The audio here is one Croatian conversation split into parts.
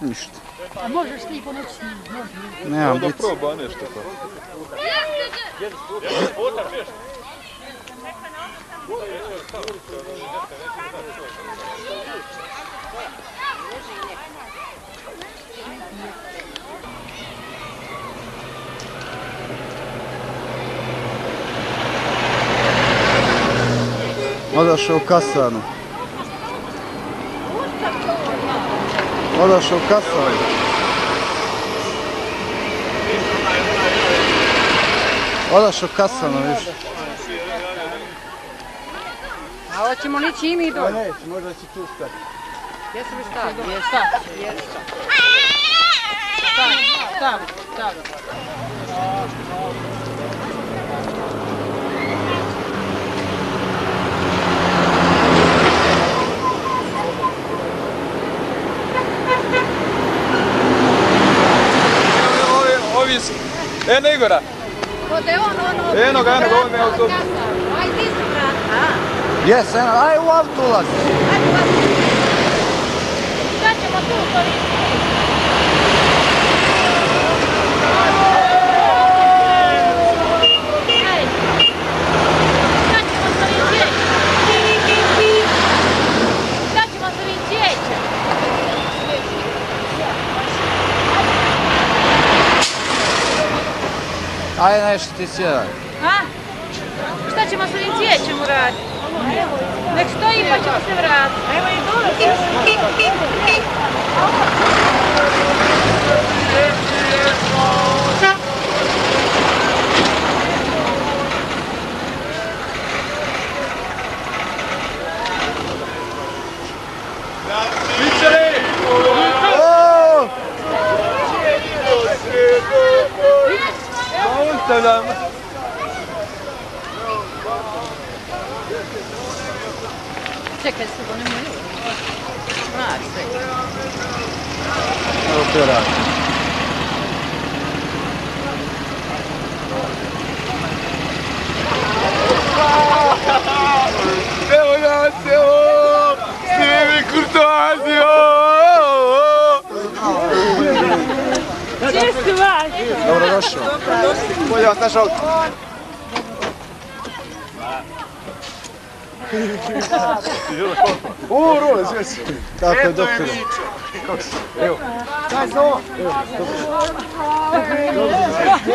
Ništa. A možeš ti po noći snimiti? Nemam da blic. proba nešto pa. Odašao u kasanu. Odašao u kasanu. Odašao u kasanu, viš. A hoćemo nići i mi doći. Neće, možda će tu stati. Jesu li stavi? Jesu. Stavi. Eno Igora! Eno ga, ovo me auto. Aj, ti su vrata. Jes, aj u auto ulazi. Sad ćemo tu koristiti. Sad ćemo sa ovim cvijećem. Aj nešto ti sjedaj. A? Šta ćemo sa ovim cvijećem uraditi? Nek stoji pa ćemo se vratiti. Evo i dole. Selam. Čekaj se, bo nemoj ljudi. Mrak sve. Evo te radi. Evo nas, evo! Snimi kurtoazio! Gdje si vas? Dobrodošao. Bolje vas naš auto. Role, sve si. Kako je doktor? Evo. Daj za ovo.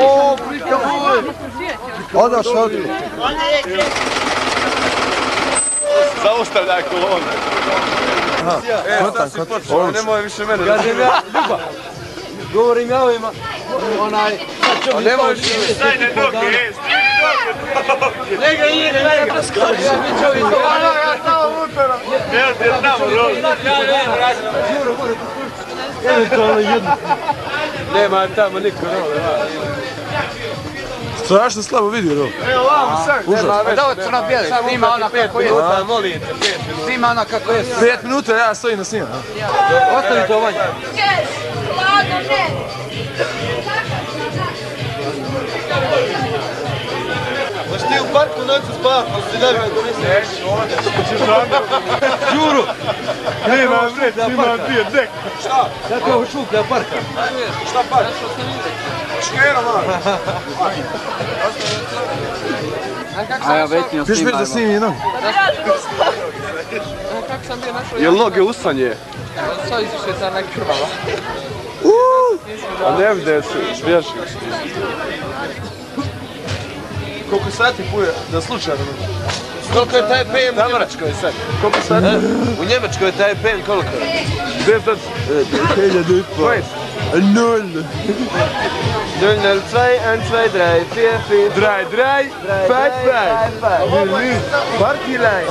O, prika moj! Odašao ovdje. Zaustavljaj kolonu. Kontan, kontan. Nemoj više mene. Kažem ja, Ljuba, govorim ja ovima, onaj, sad ćemo Nemoj više mene. Stajne doke, Njega ide, njega preskoči, ja mi čovjek to. Ja tamo unutra. Ja te tamo rolim. Juro, more tu kurcu. Eventualno jednu. Nema tamo niko role. Strašno slabo vidi, Rol. Evo vamo sad. Užas. Da ovo crno-bijeli, snima ona kako je. Molim te, 5 minuta. Snima ona kako je. 5 minuta ja stojim na snima. Ostavi to vanje. Hoćeš ti u parku noću spavat, pa si da bi komisije? Juro! Nema bre, ima dvije dek. Šta? Kako je ovo šuplja parka? Šta par? Škero mora. A ja vetnio Piš snima. da snimi jednom. Kako sam bio našao? Jel noge usanje? Sad izviše ta neka krvava. A ne vide se, bježi. Koliko sati puje, da slučajno? Koliko je taj PM u Njemačkoj sad? Koliko sati? U Njemačkoj je taj PM koliko je? Gdje je sad? 1000 Nul. 002, 1, 2, 3, 4, 5. Draj, 5, 5. Party line.